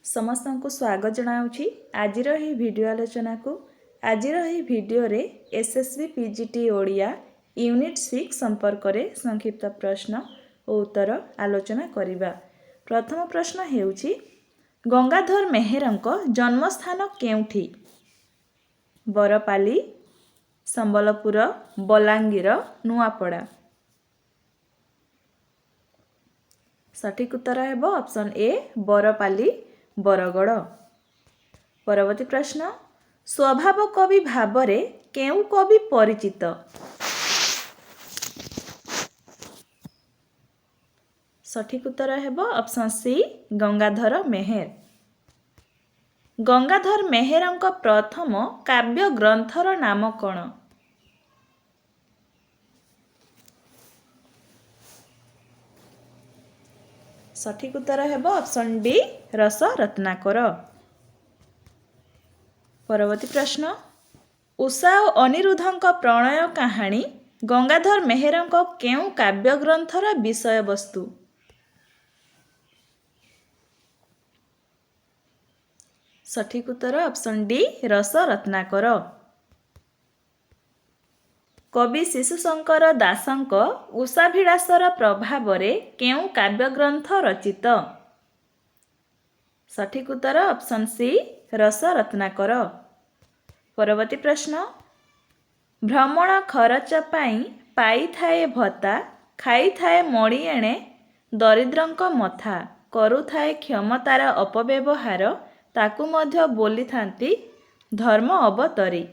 समस्त को स्वागत जनाऊँगी आजिर ही वीडियो आलोचना को। आजिर ही वीडियो रे एसएसबी पीजीटी ओडिया यूनिट 6 संपर्क रे संक्षिप्त प्रश्न और उत्तर आलोचना करिबा। प्रथम प्रश्न हेउची गंगाधर मेहेरंको जन्मस्थान केउठी? बरपाली, संबलपुर, बलांगीर, नुआपड़ा। सठिक उत्तर हेबो ऑप्शन ए बरपाली बरगड़। परवर्ती प्रश्न स्वभाव कवि भावरे केउ कवि परिचित? सठिक उत्तर हेबो ऑप्शन सी गंगाधर मेहेर। गंगाधर मेहेरंक प्रथम काव्य ग्रंथर नाम कौन? सठिक उत्तर हेबो ऑप्शन डी रस रत्नाकर। परवर्ती प्रश्न उषा और अनिरुद्धंक प्रणय कहानी गंगाधर मेहेरंक केउ काव्य ग्रंथर विषय वस्तु? सठिक उत्तर ऑप्शन डी रस रत्नाकर। कवि शिशुशंकर दासंक उषाभिलाषर प्रभाव रे केउ काव्य ग्रंथ रचित? सठिक उत्तर ऑप्शन सी रस रत्नाकर। परवर्ती प्रश्न भ्रमण खरच पाई थाए भत्ता खाई थाए मड़ी एणे दरिद्रंक मथा करुथाए क्षमतार अपव्यवहार ताकू मध्य बोली थांती धर्म अवतरी।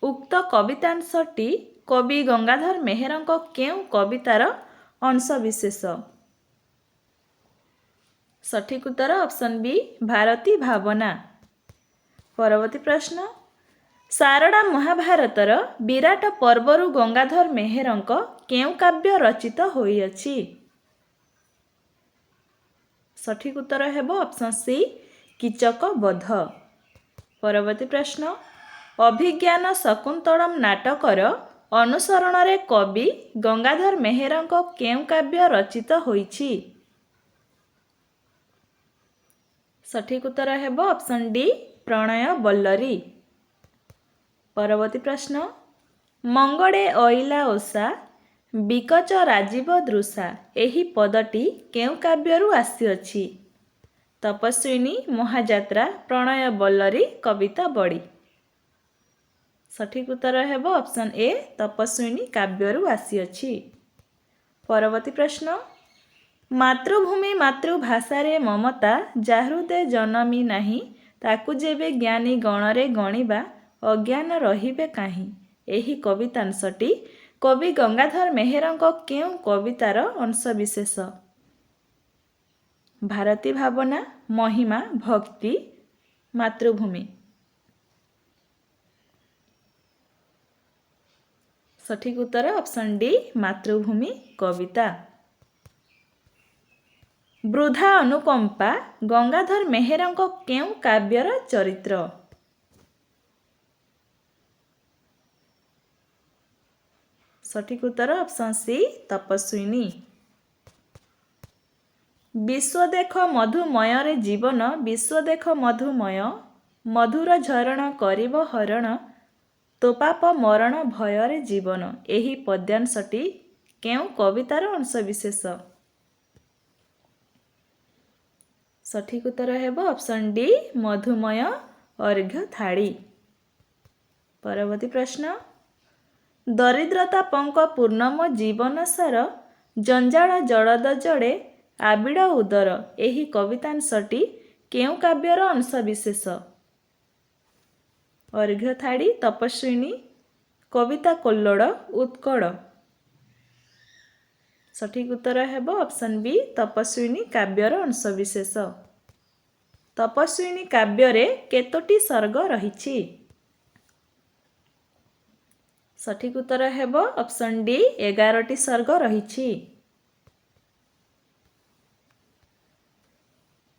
उक्त कवितांशटी कवि गंगाधर मेहेरंक केउ कवितार अंशविशेष? सठिक उत्तर ऑप्शन बी भारती भावना। परवर्ती प्रश्न सारड़ा महाभारतर विराट पर्वरु गंगाधर मेहेरंक केउ काव्य रचित होइअछि? सठिक उत्तर हेबो ऑप्शन सी कीचक बध। परवर्ती प्रश्न अभिज्ञान शकुंतलम नाटकर अनुसरण रे कवि गंगाधर मेहेरंक केउ काव्य रचित होइछि? सठिक उत्तर हेबो ऑप्शन डी प्रणय बल्लरी। परवर्ती प्रश्न मंगड़े अइला ओषा बिकच राजीव दृशा एही पदटी केउ काव्यरु आसीअछि? तपस्विनी, महाजात्रा, प्रणय बल्लरी, कविता बड़ी। सठिक उत्तर हेबो ऑप्शन ए तपस्विनी काव्यरु आसीअछि। परवर्ती प्रश्न मातृभूमि मातृभाषा रे ममता जाहृदे जनमी नाही ताकू जेबे ज्ञानी गणरे गणिबा अज्ञान रहिबे काहीं एही कवितांशटी कवि गंगाधर मेहेरंक केउ कवितार अंशविशेष? भारती भावना, महिमा, भक्ति, मातृभूमि। सठिक उत्तर ऑप्शन डी मातृभूमि कविता। वृद्धा अनुकंपा गंगाधर मेहेरंक केउ काव्यर चरित्र? सठिक उत्तर ऑप्शन सी तपस्विनी। विश्व देख मधुमय रे जीवन विश्व देख मधुमय मधुर झरण करिब हरण तो पाप मरण भय रे जीवन एही पद्यांशटी केउ कवितार अंशविशेष? सठिक उत्तर हेबो ऑप्शन डी मधुमय अर्घ्य थाड़ी। परवर्ती प्रश्न दरिद्रता पंक पूर्णम जीवन सार जंजाल जड़द जड़े आबिड़ उदर एही कवितांशटी केउ काव्यर अंशविशेष? अर्घ्य थाड़ी, तपस्विनी, कविता कोल्लड़, उत्कड़। सठिक उत्तर हेबो ऑप्शन बी तपस्विनी काव्यर अंशविशेष। तपस्विनी काव्य केतोटी सर्ग रहिछि? सठिक उत्तर हेबो ऑप्शन डी 11टी सर्ग रहिछि।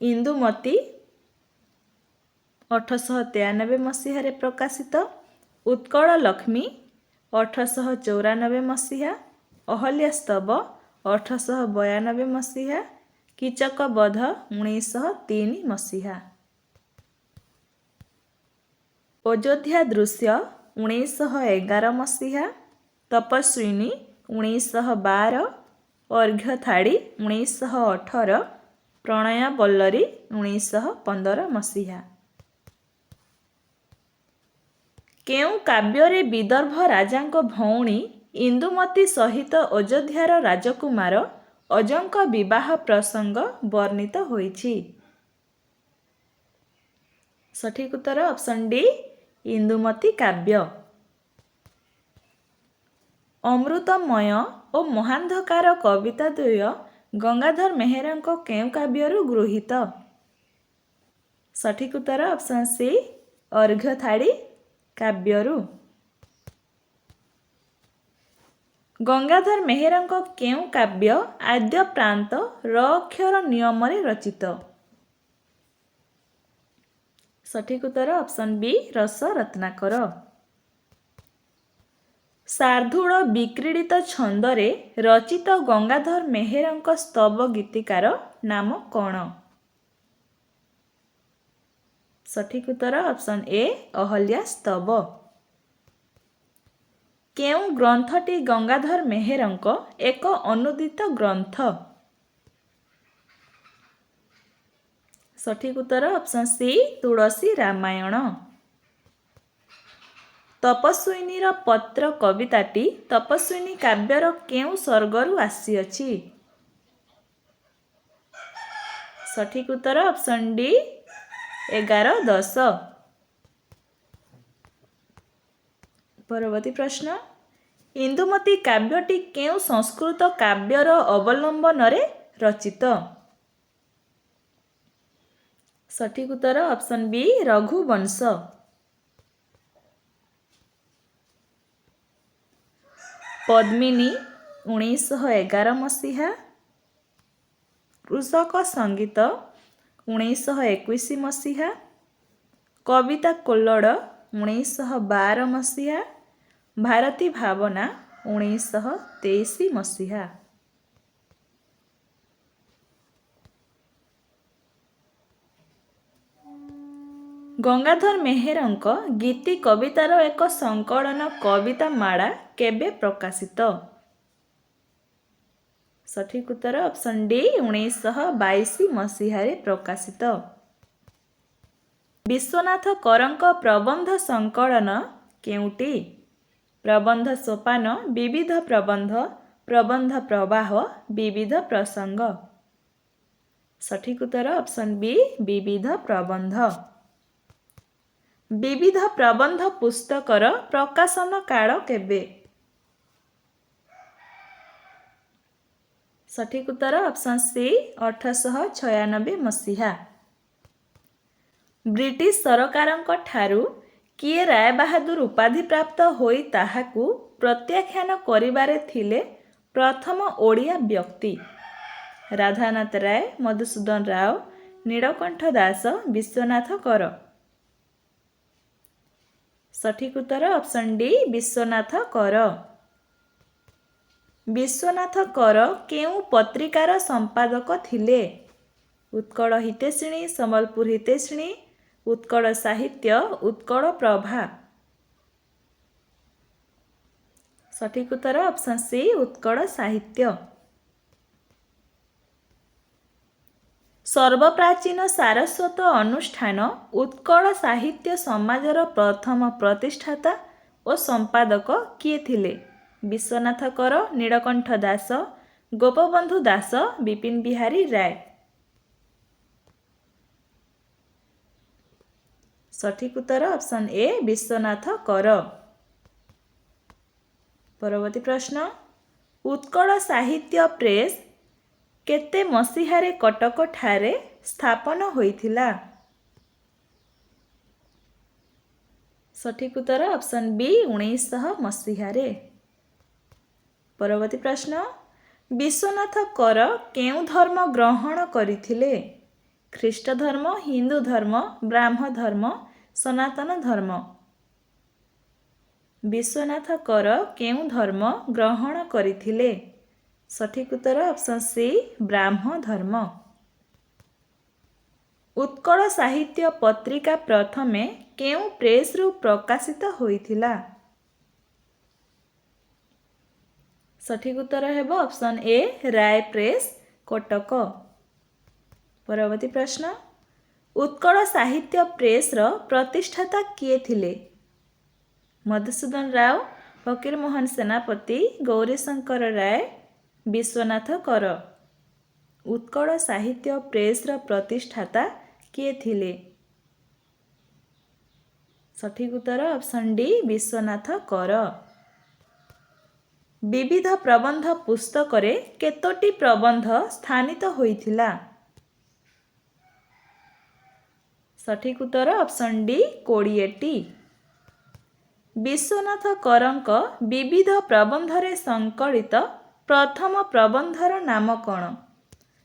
इंदुमती 1893 मसीह प्रकाशित, उत्कल लक्ष्मी 1894 मसीहा, अहल्यास्तव 1892 मसीहा, कीचक बध 1903 मसीहा। ଅଯୋଧ୍ୟା ଦୃଶ୍ୟ 1911 ମସିହା, ତପସ୍ୱିନୀ 1912, ଅର୍ଘ୍ୟଥାଳି 1918, ପ୍ରଣୟ ବଲ୍ଲରୀ 1915 ମସିହା। କେଉଁ କାବ୍ୟରେ ବିଦର୍ଭ ରାଜାଙ୍କ ଭଉଣୀ ଇନ୍ଦୁମତୀ ସହିତ ଅଯୋଧ୍ୟାର ରାଜକୁମାର ଅଜଙ୍କ ବିବାହ ପ୍ରସଙ୍ଗ ବର୍ଣ୍ଣିତ ହୋଇଛି? ସଠିକ୍ ଉତ୍ତର ଅପସନ୍ ଡି ଇନ୍ଦୁମତୀ କାବ୍ୟ। ଅମୃତମୟ ଓ ମହାନ୍ଧକାର କବିତା ଦ୍ୱୟ ଗଙ୍ଗାଧର ମେହେରଙ୍କ କେଉଁ କାବ୍ୟରୁ ଗୃହୀତ? ସଠିକ୍ ଉତ୍ତର ଅପସନ୍ ସି ଅର୍ଘ୍ୟଥାଳି କାବ୍ୟରୁ। ଗଙ୍ଗାଧର ମେହେରଙ୍କ କେଉଁ କାବ୍ୟ ଆଦ୍ୟପ୍ରାନ୍ତ ର ଅକ୍ଷର ନିୟମରେ ରଚିତ? ସଠିକ୍ ଉତ୍ତର ଅପସନ୍ ବି ରସ ରତ୍ନାକର। ଶାର୍ଦୂଳ ବିକ୍ରୀଡ଼ିତ ଛନ୍ଦରେ ରଚିତ ଗଙ୍ଗାଧର ମେହେରଙ୍କ ସ୍ତବ ଗୀତିକାର ନାମ କ'ଣ? ସଠିକ୍ ଉତ୍ତର ଅପସନ୍ ଏ ଅହଲ୍ୟା ସ୍ତବ। କେଉଁ ଗ୍ରନ୍ଥଟି ଗଙ୍ଗାଧର ମେହେରଙ୍କ ଏକ ଅନୁଦିତ ଗ୍ରନ୍ଥ? ସଠିକ୍ ଉତ୍ତର ଅପସନ୍ ସି ତୁଳସୀ ରାମାୟଣ। ତପସ୍ୱିନୀର ପତ୍ର କବିତାଟି ତପସ୍ୱିନୀ କାବ୍ୟର କେଉଁ ସର୍ଗରୁ ଆସିଅଛି? ସଠିକ୍ ଉତ୍ତର ଅପସନ୍ ଡି 11-10। ପରବର୍ତ୍ତୀ ପ୍ରଶ୍ନ, ଇନ୍ଦୁମତୀ କାବ୍ୟଟି କେଉଁ ସଂସ୍କୃତ କାବ୍ୟର ଅବଲମ୍ବନରେ ରଚିତ? ସଠିକ୍ ଉତ୍ତର ଅପସନ୍ ବି ରଘୁବଂଶ। ପଦ୍ମିନୀ 1911 ମସିହା, କୃଷକ ସଙ୍ଗୀତ 1921 ମସିହା, କବିତା କୋଲ୍ଲଡ଼ 1912 ମସିହା, ଭାରତୀ ଭାବନା 1923 ମସିହା। ଗଙ୍ଗାଧର ମେହେରଙ୍କ ଗୀତି କବିତାର ଏକ ସଂକଳନ କବିତା ମାଳା କେବେ ପ୍ରକାଶିତ? ସଠିକ୍ ଉତ୍ତର ଅପସନ୍ ଡି 1922 ମସିହାରେ ପ୍ରକାଶିତ। ବିଶ୍ୱନାଥ କରଙ୍କ ପ୍ରବନ୍ଧ ସଂକଳନ କେଉଁଟି? ପ୍ରବନ୍ଧ ସୋପାନ, ବିବିଧ ପ୍ରବନ୍ଧ, ପ୍ରବନ୍ଧ ପ୍ରବାହ, ବିବିଧ ପ୍ରସଙ୍ଗ। ସଠିକ୍ ଉତ୍ତର ଅପସନ୍ ବି ବିବିଧ ପ୍ରବନ୍ଧ। ବିବିଧ ପ୍ରବନ୍ଧ ପୁସ୍ତକର ପ୍ରକାଶନ କାଳ କେବେ? ସଠିକ୍ ଉତ୍ତର ଅପସନ୍ ସି 1896 ମସିହା। ବ୍ରିଟିଶ ସରକାରଙ୍କ ଠାରୁ କିଏ ରାୟବାହାଦୁର ଉପାଧି ପ୍ରାପ୍ତ ହୋଇ ତାହାକୁ ପ୍ରତ୍ୟାଖ୍ୟାନ କରିବାରେ ଥିଲେ ପ୍ରଥମ ଓଡ଼ିଆ ବ୍ୟକ୍ତି? ରାଧାନାଥ ରାୟ, ମଧୁସୂଦନ ରାଓ, ନୀଳକଣ୍ଠ ଦାସ, ବିଶ୍ୱନାଥ କର। ସଠିକ୍ ଉତ୍ତର ଅପସନ୍ ଡି ବିଶ୍ୱନାଥ କର। ବିଶ୍ୱନାଥ କର କେଉଁ ପତ୍ରିକାର ସମ୍ପାଦକ ଥିଲେ? ଉତ୍କଳ ହିତୈଷିଣୀ, ସମ୍ବଲପୁର ହିତୈଷିଣୀ, ଉତ୍କଳ ସାହିତ୍ୟ, ଉତ୍କଳ ପ୍ରଭା। ସଠିକ୍ ଉତ୍ତର ଅପସନ୍ ସି ଉତ୍କଳ ସାହିତ୍ୟ। ସର୍ବପ୍ରାଚୀନ ସାରସ୍ୱତ ଅନୁଷ୍ଠାନ ଉତ୍କଳ ସାହିତ୍ୟ ସମାଜର ପ୍ରଥମ ପ୍ରତିଷ୍ଠାତା ଓ ସମ୍ପାଦକ କିଏ ଥିଲେ? ବିଶ୍ୱନାଥ କର, ନୀଳକଣ୍ଠ ଦାସ, ଗୋପବନ୍ଧୁ ଦାସ, ବିପିନ ବିହାରୀ ରାୟ। ସଠିକ୍ ଉତ୍ତର ଅପସନ୍ ଏ ବିଶ୍ୱନାଥ କର। ପରବର୍ତ୍ତୀ ପ୍ରଶ୍ନ, ଉତ୍କଳ ସାହିତ୍ୟ ପ୍ରେସ୍ କେତେ ମସିହାରେ କଟକ ଠାରେ ସ୍ଥାପନ ହୋଇଥିଲା? ସଠିକ୍ ଉତ୍ତର ଅପସନ୍ ବି 1900 ମସିହାରେ। ପରବର୍ତ୍ତୀ ପ୍ରଶ୍ନ, ବିଶ୍ୱନାଥ କର କେଉଁ ଧର୍ମ ଗ୍ରହଣ କରିଥିଲେ? ଖ୍ରୀଷ୍ଟ ଧର୍ମ, ହିନ୍ଦୁ ଧର୍ମ, ବ୍ରାହ୍ମ ଧର୍ମ, ସନାତନ ଧର୍ମ। ବିଶ୍ୱନାଥ କର କେଉଁ ଧର୍ମ ଗ୍ରହଣ କରିଥିଲେ? ସଠିକ୍ ଉତ୍ତର ଅପସନ୍ ସି ବ୍ରାହ୍ମ ଧର୍ମ। ଉତ୍କଳ ସାହିତ୍ୟ ପତ୍ରିକା ପ୍ରଥମେ କେଉଁ ପ୍ରେସ୍ରୁ ପ୍ରକାଶିତ ହୋଇଥିଲା? ସଠିକ୍ ଉତ୍ତର ହେବ option A Ray press Cuttack. ପରବର୍ତ୍ତୀ ପ୍ରଶ୍ନ ଉତ୍କଳ ସାହିତ୍ୟ ପ୍ରେସ୍ର ପ୍ରତିଷ୍ଠାତା କିଏ ଥିଲେ? ମଧୁସୂଦନ ରାଓ, ଫକୀରମୋହନ ସେନାପତି, ଗୌରୀଶଙ୍କର ରାୟ, ବିଶ୍ୱନାଥ କର। ଉତ୍କଳ ସାହିତ୍ୟ ପ୍ରେସ୍ର ପ୍ରତିଷ୍ଠାତା କିଏ ଥିଲେ? ସଠିକ୍ ଉତ୍ତର ଅପସନ୍ ଡି ବିଶ୍ୱନାଥ କର। ବିବିଧ ପ୍ରବନ୍ଧ ପୁସ୍ତକରେ କେତୋଟି ପ୍ରବନ୍ଧ ସ୍ଥାନିତ ହୋଇଥିଲା? ସଠିକ୍ ଉତ୍ତର ଅପସନ୍ ଡି 20ଟି। ବିଶ୍ୱନାଥ କରଙ୍କ ବିବିଧ ପ୍ରବନ୍ଧରେ ସଂକଳିତ ପ୍ରଥମ ପ୍ରବନ୍ଧର ନାମ କ'ଣ?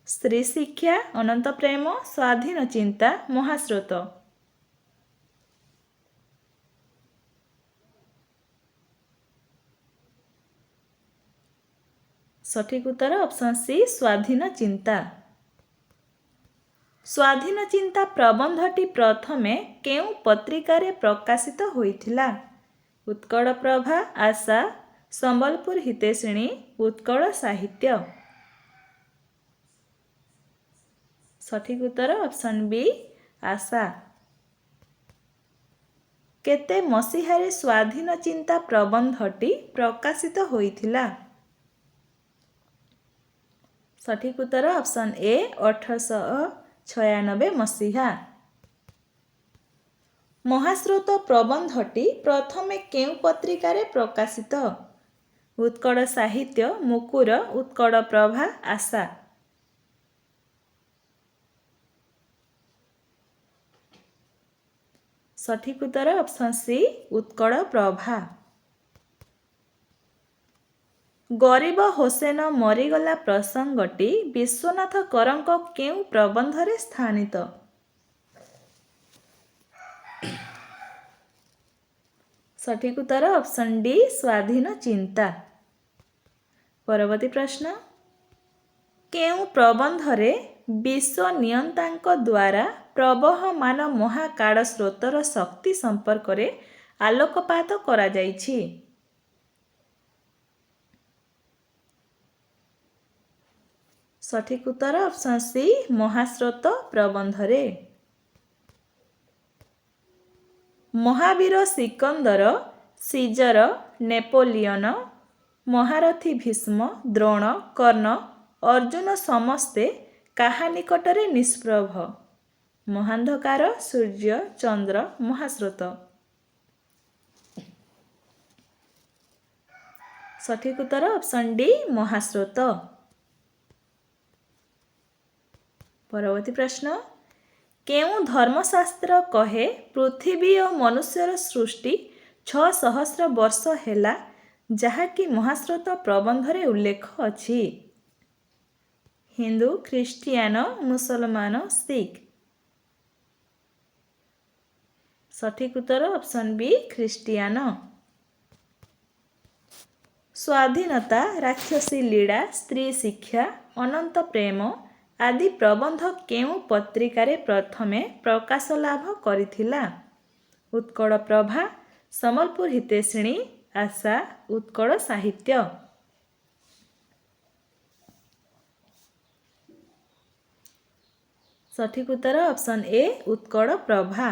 ସ୍ତ୍ରୀ ଶିକ୍ଷା, ଅନନ୍ତ ପ୍ରେମ, ସ୍ୱାଧୀନ ଚିନ୍ତା, ମହାସ୍ରୋତ। ସଠିକ୍ ଉତ୍ତର ଅପସନ୍ ସି ସ୍ୱାଧୀନ ଚିନ୍ତା। ସ୍ୱାଧୀନ ଚିନ୍ତା ପ୍ରବନ୍ଧଟି ପ୍ରଥମେ କେଉଁ ପତ୍ରିକାରେ ପ୍ରକାଶିତ ହୋଇଥିଲା? ଉତ୍କଳ ପ୍ରଭା, ଆଶା, ସମ୍ବଲପୁର ହିତୈଷିଣୀ, ଉତ୍କଳ ସାହିତ୍ୟ। ସଠିକ୍ ଉତ୍ତର ଅପସନ୍ ବି ଆଶା। କେତେ ମସିହାରେ ସ୍ୱାଧୀନ ଚିନ୍ତା ପ୍ରବନ୍ଧଟି ପ୍ରକାଶିତ ହୋଇଥିଲା? ସଠିକ୍ ଉତ୍ତର ଅପସନ୍ ଏ 1896 ମସିହା। ମହାସ୍ରୋତ ପ୍ରବନ୍ଧଟି ପ୍ରଥମେ କେଉଁ ପତ୍ରିକାରେ ପ୍ରକାଶିତ? ଉତ୍କଳ ସାହିତ୍ୟ, ମୁକୁର, ଉତ୍କଳ ପ୍ରଭା, ଆଶା। ସଠିକ୍ ଉତ୍ତର ଅପସନ୍ ସି ଉତ୍କଳ ପ୍ରଭା। ଗରିବ ହୋସେନ ମରିଗଲା ପ୍ରସଙ୍ଗଟି ବିଶ୍ୱନାଥ କରଙ୍କ କେଉଁ ପ୍ରବନ୍ଧରେ ସ୍ଥାନିତ? ସଠିକ୍ ଉତ୍ତର ଅପସନ୍ ଡି ସ୍ୱାଧୀନ ଚିନ୍ତା। ପରବର୍ତ୍ତୀ ପ୍ରଶ୍ନ କେଉଁ ପ୍ରବନ୍ଧରେ ବିଶ୍ୱନିୟନ୍ତାଙ୍କ ଦ୍ୱାରା ପ୍ରବହମାନ ମହାକାଳ ସ୍ରୋତର ଶକ୍ତି ସମ୍ପର୍କରେ ଆଲୋକପାତ କରାଯାଇଛି? ସଠିକ୍ ଉତ୍ତର ଅପସନ୍ ସି ମହାସ୍ରୋତ ପ୍ରବନ୍ଧରେ। ମହାବୀର ସିକନ୍ଦର, ସିଜର, ନେପୋଲିଅନ, ମହାରଥୀ ଭୀଷ୍ମ, ଦ୍ରୋଣ, କର୍ଣ୍ଣ, ଅର୍ଜୁନ ସମସ୍ତେ କାହା ନିକଟରେ ନିଷ୍ପ୍ରଭ? ମହାନ୍ଧକାର, ସୂର୍ଯ୍ୟ, ଚନ୍ଦ୍ର, ମହାସ୍ରୋତ। ସଠିକ୍ ଉତ୍ତର ଅପସନ୍ ଡି ମହାସ୍ରୋତ। ପରବର୍ତ୍ତୀ ପ୍ରଶ୍ନ କେଉଁ ଧର୍ମଶାସ୍ତ୍ର କହେ ପୃଥିବୀ ଓ ମନୁଷ୍ୟର ସୃଷ୍ଟି 6,000 ବର୍ଷ ହେଲା, ଯାହାକି ମହାସ୍ରୋତ ପ୍ରବନ୍ଧରେ ଉଲ୍ଲେଖ ଅଛି? ହିନ୍ଦୁ, ଖ୍ରୀଷ୍ଟିଆନ, ମୁସଲମାନ, ଶିଖ। ସଠିକ୍ ଉତ୍ତର ଅପସନ୍ ବି ଖ୍ରୀଷ୍ଟିଆନ। ସ୍ୱାଧୀନତା, ରାକ୍ଷସୀ ଲୀଳା, ସ୍ତ୍ରୀ ଶିକ୍ଷା, ଅନନ୍ତ ପ୍ରେମ ଆଦି ପ୍ରବନ୍ଧ କେଉଁ ପତ୍ରିକାରେ ପ୍ରଥମେ ପ୍ରକାଶ ଲାଭ କରିଥିଲା? ଉତ୍କଳ ପ୍ରଭା, ସମ୍ବଲପୁର ହିତୈଷିଣୀ, ଆଶା, ଉତ୍କଳ ସାହିତ୍ୟ। ସଠିକ୍ ଉତ୍ତର ଅପସନ୍ ଏ ଉତ୍କଳ ପ୍ରଭା।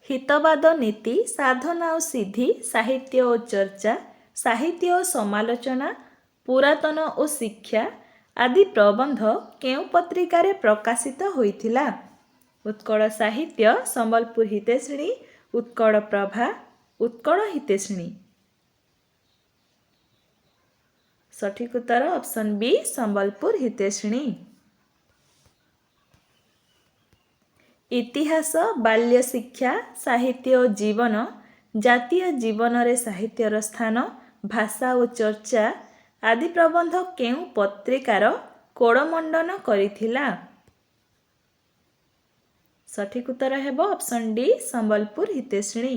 ହିତବାଦ ନୀତି, ସାଧନା ଓ ସିଦ୍ଧି, ସାହିତ୍ୟ ଓ ଚର୍ଚ୍ଚା, ସାହିତ୍ୟ ଓ ସମାଲୋଚନା, ପୁରାତନ ଓ ଶିକ୍ଷା ଆଦି ପ୍ରବନ୍ଧ କେଉଁ ପତ୍ରିକାରେ ପ୍ରକାଶିତ ହୋଇଥିଲା? ଉତ୍କଳ ସାହିତ୍ୟ, ସମ୍ବଲପୁର ହିତୈଷିଣୀ, ଉତ୍କଳ ପ୍ରଭା, ଉତ୍କଳ ହିତୈଷିଣୀ। ସଠିକ୍ ଉତ୍ତର ଅପସନ୍ ବି ସମ୍ବଲପୁର ହିତୈଷିଣୀ। ଇତିହାସ, ବାଲ୍ୟ ଶିକ୍ଷା, ସାହିତ୍ୟ ଓ ଜୀବନ, ଜାତୀୟ ଜୀବନରେ ସାହିତ୍ୟର ସ୍ଥାନ, ଭାଷା ଓ ଚର୍ଚ୍ଚା ଆଦି ପ୍ରବନ୍ଧ କେଉଁ ପତ୍ରିକାର କୋଡ଼ମଣ୍ଡନ କରିଥିଲା? ସଠିକ୍ ଉତ୍ତର ହେବ ଅପସନ୍ ଡି ସମ୍ବଲପୁର ହିତୈଷିଣୀ।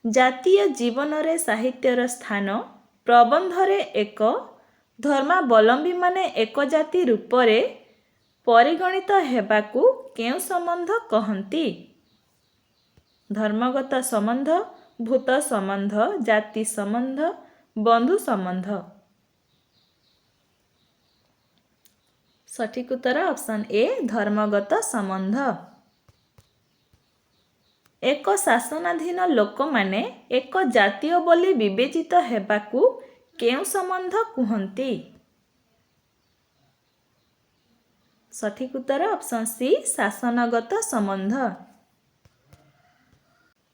ଜାତୀୟ ଜୀବନରେ ସାହିତ୍ୟର ସ୍ଥାନ ପ୍ରବନ୍ଧରେ ଏକ ଧର୍ମାବଲମ୍ବୀମାନେ ଏକ ଜାତି ରୂପରେ ପରିଗଣିତ ହେବାକୁ କେଉଁ ସମ୍ବନ୍ଧ କହନ୍ତି? ଧର୍ମଗତ ସମ୍ବନ୍ଧ, ଭୂତ ସମ୍ବନ୍ଧ, ଜାତି ସମ୍ବନ୍ଧ, ବନ୍ଧୁ ସମ୍ବନ୍ଧ। ସଠିକ୍ ଉତ୍ତର ଅପସନ୍ ଏ ଧର୍ମଗତ ସମ୍ବନ୍ଧ। ଏକ ଶାସନାଧୀନ ଲୋକମାନେ ଏକ ଜାତୀୟ ବୋଲି ବିବେଚିତ ହେବାକୁ କେଉଁ ସମ୍ବନ୍ଧ କୁହନ୍ତି? ସଠିକ୍ ଉତ୍ତର ଅପସନ୍ ସି ଶାସନଗତ ସମ୍ବନ୍ଧ।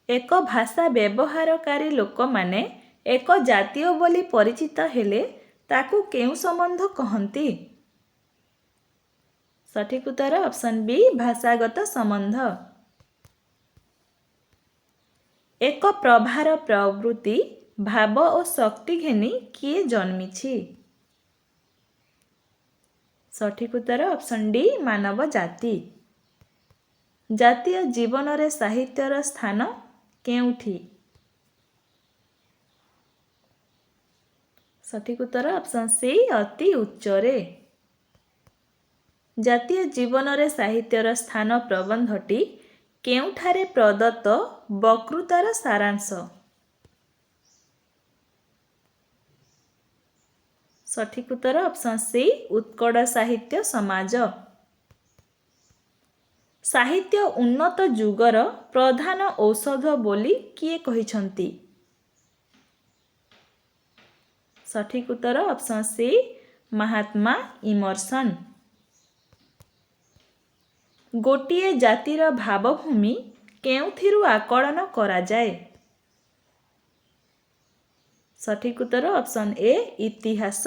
ଏକ ଭାଷା ବ୍ୟବହାରକାରୀ ଲୋକମାନେ ଏକ ଜାତୀୟ ବୋଲି ପରିଚିତ ହେଲେ ତାକୁ କେଉଁ ସମ୍ବନ୍ଧ କହନ୍ତି? ସଠିକ୍ ଉତ୍ତର ଅପସନ୍ ବି ଭାଷାଗତ ସମ୍ବନ୍ଧ। ଏକ ପ୍ରଭାର ପ୍ରବୃତ୍ତି, ଭାବ ଓ ଶକ୍ତି ଘେନି କିଏ ଜନ୍ମିଛି? ସଠିକ୍ ଉତ୍ତର ଅପସନ୍ ଡି ମାନବ ଜାତି। ଜାତୀୟ ଜୀବନରେ ସାହିତ୍ୟର ସ୍ଥାନ କେଉଁଠି? ସଠିକ୍ ଉତ୍ତର ଅପସନ୍ ସି ଅତି ଉଚ୍ଚରେ। ଜାତୀୟ ଜୀବନରେ ସାହିତ୍ୟର ସ୍ଥାନ ପ୍ରବନ୍ଧଟି କେଉଁଠାରେ ପ୍ରଦତ୍ତ ବକ୍ତୃତାର ସାରାଂଶ? ସଠିକ୍ ଉତ୍ତର ଅପସନ୍ ସି ଉତ୍କଳ ସାହିତ୍ୟ ସମାଜ। ସାହିତ୍ୟ ଉନ୍ନତ ଯୁଗର ପ୍ରଧାନ ଔଷଧ ବୋଲି କିଏ କହିଛନ୍ତି? ସଠିକ୍ ଉତ୍ତର ଅପସନ୍ ସି ମହାତ୍ମା ଇମର୍ସନ୍। ଗୋଟିଏ ଜାତିର ଭାବଭୂମି କେଉଁଥିରୁ ଆକଳନ କରାଯାଏ? ସଠିକ୍ ଉତ୍ତର ଅପସନ୍ ଏ ଇତିହାସ।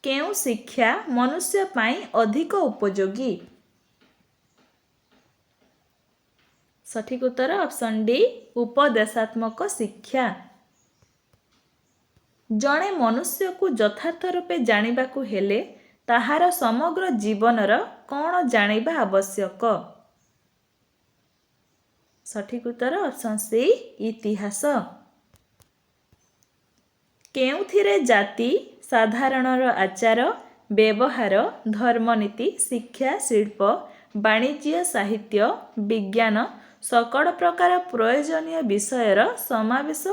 କେଉଁ ଶିକ୍ଷା ମନୁଷ୍ୟ ପାଇଁ ଅଧିକ ଉପଯୋଗୀ? ସଠିକ୍ ଉତ୍ତର ଅପସନ୍ ଡି ଉପଦେଶାତ୍ମକ ଶିକ୍ଷା। ଜଣେ ମନୁଷ୍ୟକୁ ଯଥାର୍ଥ ରୂପେ ଜାଣିବାକୁ ହେଲେ ତାହାର ସମଗ୍ର ଜୀବନର କ'ଣ ଜାଣିବା ଆବଶ୍ୟକ? ସଠିକ୍ ଉତ୍ତର ଅପସନ୍ ସି ଇତିହାସ। କେଉଁଥିରେ ଜାତି ସାଧାରଣର ଆଚାର ବ୍ୟବହାର, ଧର୍ମନୀତି, ଶିକ୍ଷା, ଶିଳ୍ପ, ବାଣିଜ୍ୟ, ସାହିତ୍ୟ, ବିଜ୍ଞାନ ସକଳ ପ୍ରକାର ପ୍ରୟୋଜନୀୟ ବିଷୟର ସମାବେଶ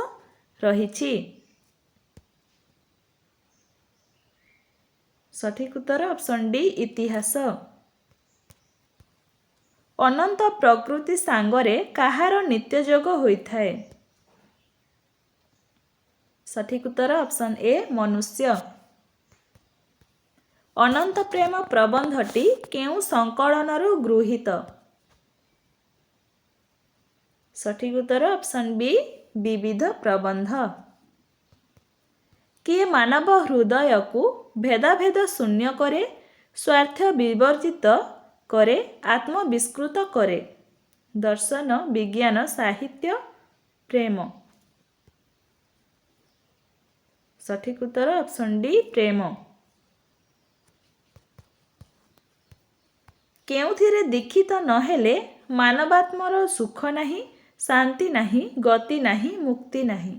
ରହିଛି? ସଠିକ୍ ଉତ୍ତର ଅପସନ୍ ଡି ଇତିହାସ। ଅନନ୍ତ ପ୍ରକୃତି ସାଙ୍ଗରେ କାହାର ନିତ୍ୟଯୋଗ ହୋଇଥାଏ? ସଠିକ୍ ଉତ୍ତର ଅପସନ୍ ଏ ମନୁଷ୍ୟ। ଅନନ୍ତ ପ୍ରେମ ପ୍ରବନ୍ଧଟି କେଉଁ ସଂକଳନରୁ ଗୃହୀତ? ସଠିକ୍ ଉତ୍ତର ଅପସନ୍ ବି ବିବିଧ ପ୍ରବନ୍ଧ। କିଏ ମାନବ ହୃଦୟକୁ ଭେଦାଭେଦ ଶୂନ୍ୟ କରେ, ସ୍ୱାର୍ଥ ବିବର୍ଜିତ କରେ, ଆତ୍ମବିସ୍ମୃତ କରେ? ଦର୍ଶନ, ବିଜ୍ଞାନ, ସାହିତ୍ୟ, ପ୍ରେମ? ସଠିକ୍ ଉତ୍ତର ଅପସନ୍ ଡି ପ୍ରେମ। କେଉଁଥିରେ ଦୀକ୍ଷିତ ନହେଲେ ମାନବାତ୍ମାର ସୁଖ ନାହିଁ, ଶାନ୍ତି ନାହିଁ, ଗତି ନାହିଁ, ମୁକ୍ତି ନାହିଁ?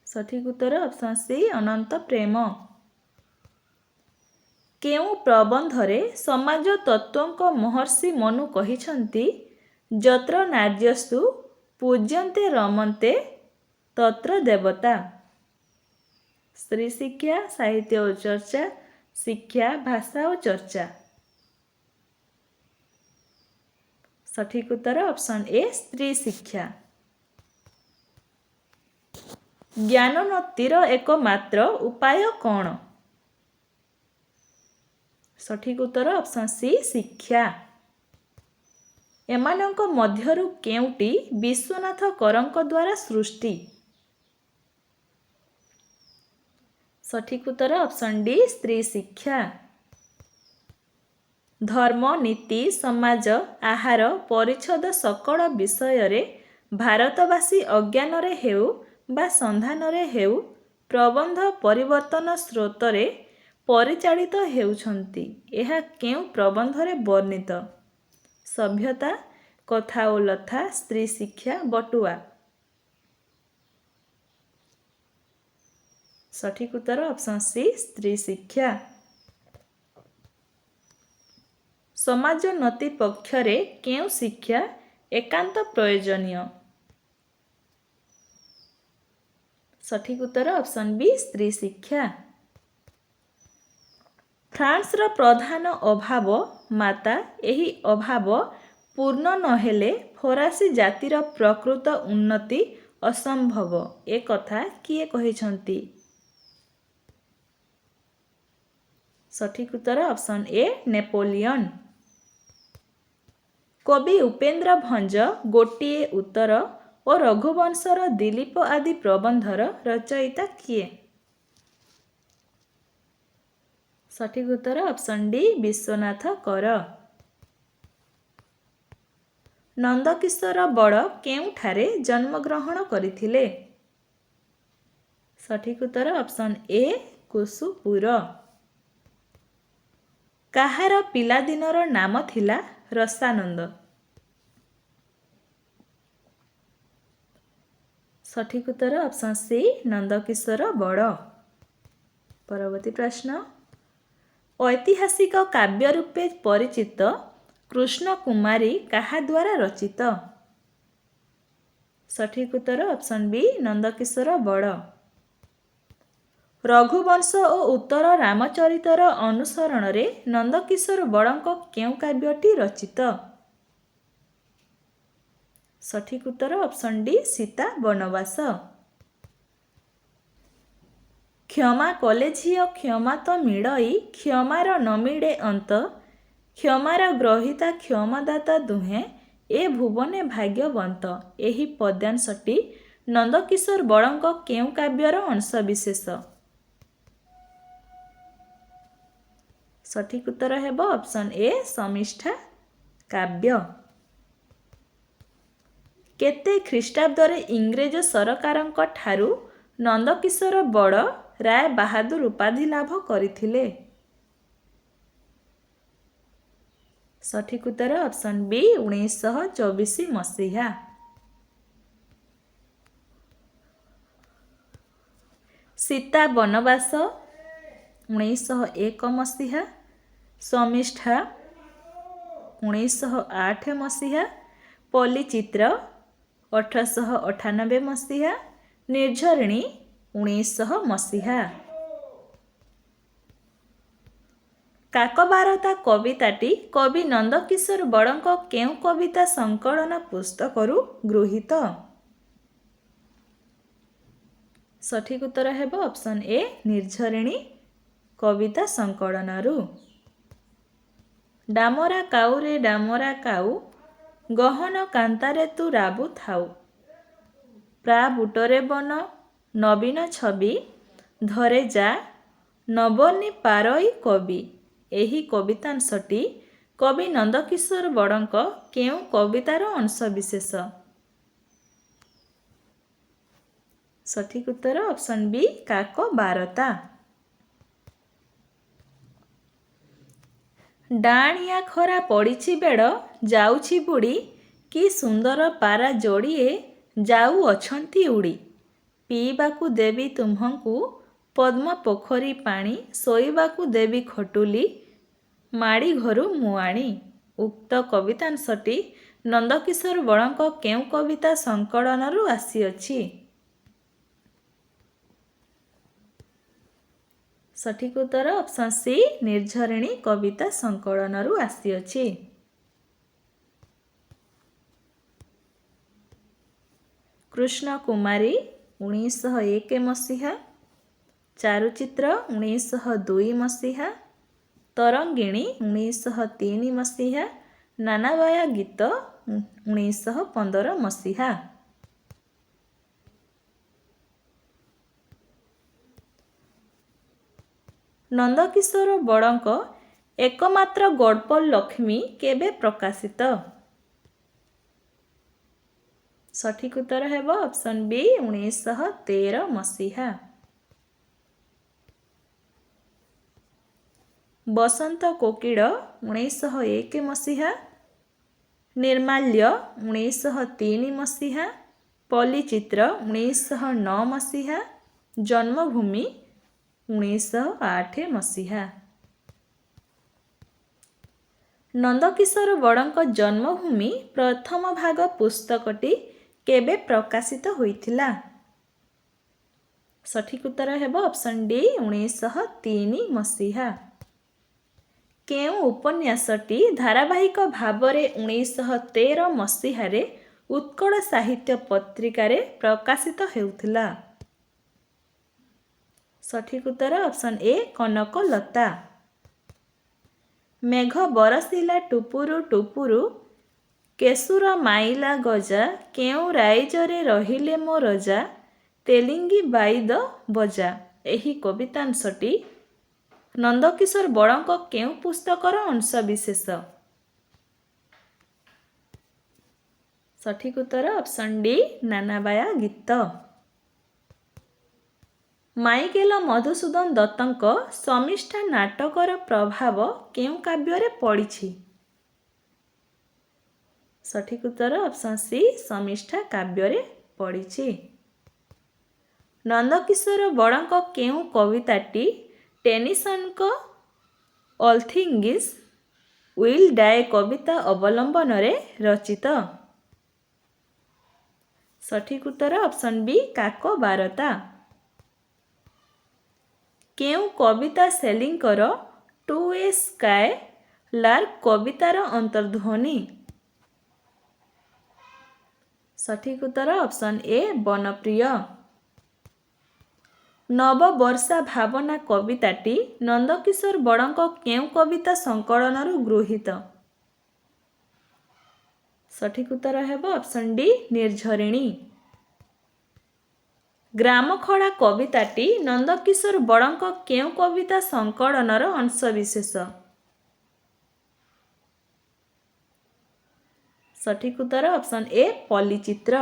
ସଠିକ୍ ଉତ୍ତର ଅପସନ୍ ସି ଅନନ୍ତ ପ୍ରେମ। କେଉଁ ପ୍ରବନ୍ଧରେ ସମାଜ ତତ୍ତ୍ୱଙ୍କ ମହର୍ଷି ମନୁ କହିଛନ୍ତି ଯତ୍ର ନାର୍ଯ୍ୟସ୍ତୁ ପୂଜ୍ୟନ୍ତେ ରମନ୍ତେ ତତ୍ର ଦେବତା? ସ୍ତ୍ରୀ ଶିକ୍ଷା, ସାହିତ୍ୟ ଓ ଚର୍ଚ୍ଚା, ଶିକ୍ଷା, ଭାଷା ଓ ଚର୍ଚ୍ଚା? ସଠିକ୍ ଉତ୍ତର ଅପସନ୍ ଏ ସ୍ତ୍ରୀ ଶିକ୍ଷା। ଜ୍ଞାନୋନ୍ନତିର ଏକମାତ୍ର ଉପାୟ କ'ଣ? ସଠିକ୍ ଉତ୍ତର ଅପସନ୍ ସି ଶିକ୍ଷା। ଏମାନଙ୍କ ମଧ୍ୟରୁ କେଉଁଟି ବିଶ୍ୱନାଥ କରଙ୍କ ଦ୍ୱାରା ସୃଷ୍ଟି? ସଠିକ୍ ଉତ୍ତର ଅପସନ୍ ଡି ସ୍ତ୍ରୀ ଶିକ୍ଷା। ଧର୍ମ, ନୀତି, ସମାଜ, ଆହାର, ପରିଚ୍ଛଦ ସକଳ ବିଷୟରେ ଭାରତବାସୀ ଅଜ୍ଞାନରେ ହେଉ ବା ସନ୍ଧାନରେ ହେଉ ପ୍ରବନ୍ଧ ପରିବର୍ତ୍ତନ ସ୍ରୋତରେ ପରିଚାଳିତ ହେଉଛନ୍ତି। ଏହା କେଉଁ ପ୍ରବନ୍ଧରେ ବର୍ଣ୍ଣିତ? ସଭ୍ୟତା, କଥା ଓ ଲଥା, ସ୍ତ୍ରୀ ଶିକ୍ଷା, ବଟୁଆ। ସଠିକ୍ ଉତ୍ତର ଅପସନ୍ ସି ସ୍ତ୍ରୀ ଶିକ୍ଷା। ସମାଜୋନ୍ନତି ପକ୍ଷରେ କେଉଁ ଶିକ୍ଷା ଏକାନ୍ତ ପ୍ରୟୋଜନୀୟ? ସଠିକ୍ ଉତ୍ତର ଅପସନ୍ ବି ସ୍ତ୍ରୀ ଶିକ୍ଷା। ଫ୍ରାନ୍ସର ପ୍ରଧାନ ଅଭାବ ମାତା। ଏହି ଅଭାବ ପୂର୍ଣ୍ଣ ନହେଲେ ଫରାସୀ ଜାତିର ପ୍ରକୃତ ଉନ୍ନତି ଅସମ୍ଭବ। ଏ କଥା କିଏ କହିଛନ୍ତି? ସଠିକ୍ ଉତ୍ତର ଅପସନ୍ ଏ ନେପୋଲିଅନ୍। କବି ଉପେନ୍ଦ୍ର ଭଞ୍ଜ ଗୋଟିଏ ଉତ୍ତର ଓ ରଘୁବଂଶର ଦିଲୀପ ଆଦି ପ୍ରବନ୍ଧର ରଚୟିତା କିଏ? ସଠିକ୍ ଉତ୍ତର ଅପସନ୍ ଡି ବିଶ୍ୱନାଥ କର। ନନ୍ଦକିଶୋର ବଳ କେଉଁଠାରେ ଜନ୍ମଗ୍ରହଣ କରିଥିଲେ? ସଠିକ୍ ଉତ୍ତର ଅପସନ୍ ଏ କୁସୁପୁର। କାହାର ପିଲାଦିନର ନାମ ଥିଲା ରସାନନ୍ଦ? ସଠିକ୍ ଉତ୍ତର ଅପସନ୍ ସି ନନ୍ଦକିଶୋର ବଳ। ପରବର୍ତ୍ତୀ ପ୍ରଶ୍ନ, ଐତିହାସିକ କାବ୍ୟ ରୂପେ ପରିଚିତ କୃଷ୍ଣକୁମାରୀ କାହା ଦ୍ୱାରା ରଚିତ? ସଠିକ୍ ଉତ୍ତର ଅପସନ୍ ବି ନନ୍ଦକିଶୋର ବଳ। ରଘୁବଂଶ ଓ ଉତ୍ତର ରାମଚରିତର ଅନୁସରଣରେ ନନ୍ଦକିଶୋର ବଳଙ୍କ କେଉଁ କାବ୍ୟଟି ରଚିତ? ସଠିକ୍ ଉତ୍ତର ଅପସନ୍ ଡି ସୀତା ବନବାସ। କ୍ଷମା କଲେ ଝିଅ କ୍ଷମା ତ ମିଳଇ, କ୍ଷମାର ନ ମିଳେ ଅନ୍ତ, କ୍ଷମାର ଗ୍ରହୀତା କ୍ଷମାଦାତା ଦୁହେଁ, ଏ ଭୁବନେ ଭାଗ୍ୟବନ୍ତ। ଏହି ପଦ୍ୟାଂଶଟି ନନ୍ଦକିଶୋର ବଳଙ୍କ କେଉଁ କାବ୍ୟର ଅଂଶବିଶେଷ? ସଠିକ୍ ଉତ୍ତର ହେବ ଅପସନ୍ ଏ ସମିଷ୍ଠା କାବ୍ୟ। କେତେ ଖ୍ରୀଷ୍ଟାବ୍ଦରେ ଇଂରେଜ ସରକାରଙ୍କ ଠାରୁ ନନ୍ଦକିଶୋର ବଳ ରାୟ ବାହାଦୁର ଉପାଧି ଲାଭ କରିଥିଲେ? ସଠିକ୍ ଉତ୍ତର ଅପସନ୍ ବି 1924 ମସିହା। ସୀତା ବନବାସ 1901 ମସିହା, ସମିଷ୍ଠା 1908 ମସିହା, ପଲ୍ଲୀଚିତ୍ର 1898 ମସିହା, ନିର୍ଝରିଣୀ 1900 ମସିହା। କାକବାରତା କବିତାଟି କବି ନନ୍ଦକିଶୋର ବଳଙ୍କ କେଉଁ କବିତା ସଂକଳନ ପୁସ୍ତକରୁ ଗୃହୀତ? ସଠିକ୍ ଉତ୍ତର ହେବ ଅପସନ୍ ଏ ନିର୍ଝରିଣୀ କବିତା ସଂକଳନରୁ। ଡାମରା କାଉରେ ଡାମରା କାଉ, ଗହନ କାନ୍ତାରେ ତୁ ରାବୁଥାଉ, ପ୍ରା ବୁଟରେ ବନ ନବୀନ ଛବି, ଧରେ ଯା ନବନୀ ପାରଇ କବି। ଏହି କବିତାଂଶଟି କବି ନନ୍ଦକିଶୋର ବଳଙ୍କ କେଉଁ କବିତାର ଅଂଶବିଶେଷ? ସଠିକ୍ ଉତ୍ତର ଅପସନ୍ ବି କାକବାରତା। ଡାଆଣିଆ ଖରା ପଡ଼ିଛି ବେଡ଼ ଯାଉଛି ବୁଡ଼ି, କି ସୁନ୍ଦର ପାରା ଯୋଡ଼ିଏ ଯାଉଅଛନ୍ତି ଉଡ଼ି, ପିଇବାକୁ ଦେବି ତୁମ୍ଭଙ୍କୁ ପଦ୍ମ ପୋଖରୀ ପାଣି, ଶୋଇବାକୁ ଦେବି ଖଟୁଲି ମାଡ଼ି ଘରୁ ମୁଆଣି। ଉକ୍ତ କବିତାଂଶଟି ନନ୍ଦକିଶୋର ବଳଙ୍କ କେଉଁ କବିତା ସଂକଳନରୁ ଆସିଅଛି? ସଠିକ୍ ଉତ୍ତର ଅପସନ୍ ସି ନିର୍ଝରିଣୀ କବିତା ସଂକଳନରୁ ଆସିଅଛି। କୃଷ୍ଣକୁମାରୀ 1901 ମସିହା, ଚାରୁଚିତ୍ର 1902 ମସିହା, ତରଙ୍ଗିଣୀ 1903 ମସିହା, ନାନାବାୟା ଗୀତ 1915 ମସିହା। ନନ୍ଦକିଶୋର ବଳଙ୍କ ଏକମାତ୍ର ଗଳ୍ପ ଲକ୍ଷ୍ମୀ କେବେ ପ୍ରକାଶିତ? ସଠିକ୍ ଉତ୍ତର ହେବ ଅପସନ୍ ବି 1913 ମସିହା। ବସନ୍ତ କୋକିଳ 1901 ମସିହା, ନିର୍ମାଲ୍ୟ 1903 ମସିହା, ପଲ୍ଲୀଚିତ୍ର 1909 ମସିହା, ଜନ୍ମଭୂମି 1908 ମସିହା। ନନ୍ଦକିଶୋର ବଡ଼ଙ୍କ ଜନ୍ମଭୂମି ପ୍ରଥମ ଭାଗ ପୁସ୍ତକଟି କେବେ ପ୍ରକାଶିତ ହୋଇଥିଲା? ସଠିକ୍ ଉତ୍ତର ହେବ ଅପସନ୍ ଡି 1903 ମସିହା। କେଉଁ ଉପନ୍ୟାସଟି ଧାରାବାହିକ ଭାବରେ 1913 ମସିହାରେ ଉତ୍କଳ ସାହିତ୍ୟ ପତ୍ରିକାରେ ପ୍ରକାଶିତ ହେଉଥିଲା? ସଠିକ୍ ଉତ୍ତର ଅପସନ୍ ଏ କନକଲତା। ମେଘ ବରଷିଲା ଟୁପୁରୁ ଟୁପୁରୁ, କେଶୁର ମାଇଲା ଗଜା, କେଉଁ ରାଇଜରେ ରହିଲେ ମୋ ରଜା, ତେଲିଙ୍ଗି ବାଇଦ ବଜା। ଏହି କବିତାଂଶଟି ନନ୍ଦକିଶୋର ବଡ଼ଙ୍କ କେଉଁ ପୁସ୍ତକର ଅଂଶବିଶେଷ? ସଠିକ୍ ଉତ୍ତର ଅପସନ୍ ଡି ନାନାବାୟା ଗୀତ। ମାଇକେଲ ମଧୁସୂଦନ ଦତ୍ତଙ୍କ ସମୀକ୍ଷା ନାଟକର ପ୍ରଭାବ କେଉଁ କାବ୍ୟରେ ପଡ଼ିଛି? ସଠିକ୍ ଉତ୍ତର ଅପସନ୍ ସି ସମୀକ୍ଷା କାବ୍ୟରେ ପଡ଼ିଛି। ନନ୍ଦକିଶୋର ବଡ଼ଙ୍କ କେଉଁ କବିତାଟି ଟେନିସନ୍ଙ୍କ ଅଲ୍ ଥିଙ୍ଗସ୍ ୱିଲ୍ ଡାଏ କବିତା ଅବଲମ୍ବନରେ ରଚିତ? ସଠିକ୍ ଉତ୍ତର ଅପସନ୍ ବି କାକବାରତା। କେଉଁ କବିତା ଶୈଳୀଙ୍କର ଟୁ ଏ ସ୍କାଏ ଲାର୍କ କବିତାର ଅନ୍ତର୍ଧ୍ୱନି? ସଠିକ୍ ଉତ୍ତର ଅପସନ୍ ଏ ବନପ୍ରିୟ। ନବବର୍ଷା ଭାବନା କବିତାଟି ନନ୍ଦକିଶୋର ବଡ଼ଙ୍କ କେଉଁ କବିତା ସଂକଳନରୁ ଗୃହୀତ? ସଠିକ୍ ଉତ୍ତର ହେବ ଅପସନ୍ ଡି ନିର୍ଝରିଣୀ। ଗ୍ରାମଖଳା କବିତାଟି ନନ୍ଦକିଶୋର ବଡ଼ଙ୍କ କେଉଁ କବିତା ସଂକଳନର ଅଂଶବିଶେଷ? ସଠିକ୍ ଉତ୍ତର ଅପସନ୍ ଏ ପଲ୍ଲୀଚିତ୍ର।